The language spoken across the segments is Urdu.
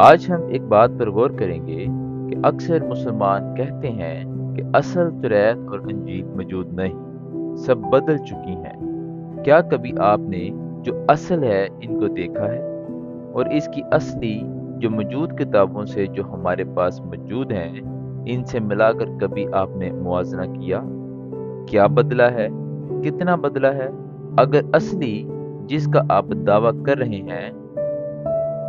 آج ہم ایک بات پر غور کریں گے کہ اکثر مسلمان کہتے ہیں کہ اصل توریت اور انجیل موجود نہیں، سب بدل چکی ہیں۔ کیا کبھی آپ نے جو اصل ہے ان کو دیکھا ہے اور اس کی اصلی جو موجود کتابوں سے جو ہمارے پاس موجود ہیں ان سے ملا کر کبھی آپ نے موازنہ کیا؟ کیا بدلا ہے؟ کتنا بدلا ہے؟ اگر اصلی جس کا آپ دعویٰ کر رہے ہیں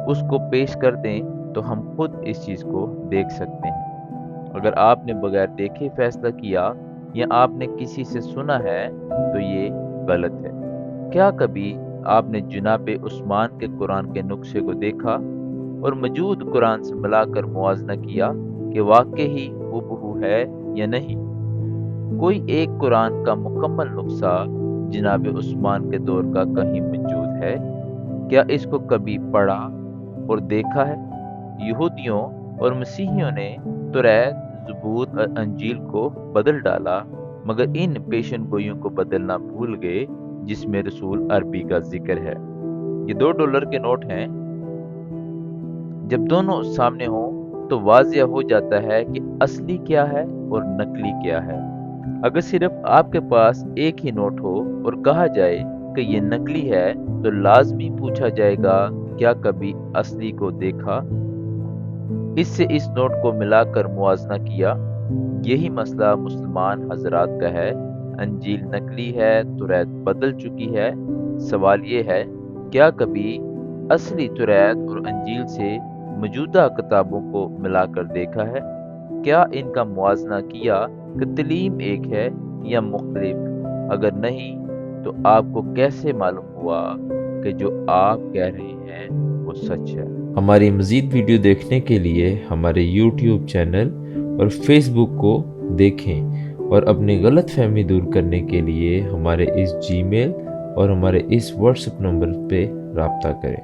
اس کو پیش کر دیں تو ہم خود اس چیز کو دیکھ سکتے ہیں۔ اگر آپ نے بغیر دیکھے فیصلہ کیا یا آپ نے کسی سے سنا ہے تو یہ غلط ہے۔ کیا کبھی آپ نے جناب عثمان کے قرآن کے نقشے کو دیکھا اور موجود قرآن سے ملا کر موازنہ کیا کہ واقعی ہو بہو ہے یا نہیں؟ کوئی ایک قرآن کا مکمل نسخہ جناب عثمان کے دور کا کہیں موجود ہے؟ کیا اس کو کبھی پڑھا اور دیکھا ہے؟ یہودیوں اور مسیحیوں نے توریت، زبور اور انجیل کو بدل ڈالا، مگر ان پیشن گوئیوں کو بدلنا بھول گئے جس میں رسول عربی کا ذکر ہے۔ یہ $2 کے نوٹ ہیں۔ جب دونوں سامنے ہوں تو واضح ہو جاتا ہے کہ اصلی کیا ہے اور نقلی کیا ہے۔ اگر صرف آپ کے پاس ایک ہی نوٹ ہو اور کہا جائے کہ یہ نقلی ہے تو لازمی پوچھا جائے گا کیا کبھی اصلی کو دیکھا؟ اس سے اس نوٹ کو ملا کر موازنہ کیا؟ یہی مسئلہ مسلمان حضرات کا ہے۔ انجیل نقلی ہے، توریت بدل چکی ہے۔ سوال یہ ہے، کیا کبھی اصلی توریت اور انجیل سے موجودہ کتابوں کو ملا کر دیکھا ہے؟ کیا ان کا موازنہ کیا کہ تعلیم ایک ہے یا مختلف؟ اگر نہیں تو آپ کو کیسے معلوم ہوا کہ جو آپ کہہ رہے ہیں وہ سچ ہے؟ ہماری مزید ویڈیو دیکھنے کے لیے ہمارے یوٹیوب چینل اور فیس بک کو دیکھیں اور اپنی غلط فہمی دور کرنے کے لیے ہمارے اس جی میل اور ہمارے اس واٹس ایپ نمبر پہ رابطہ کریں۔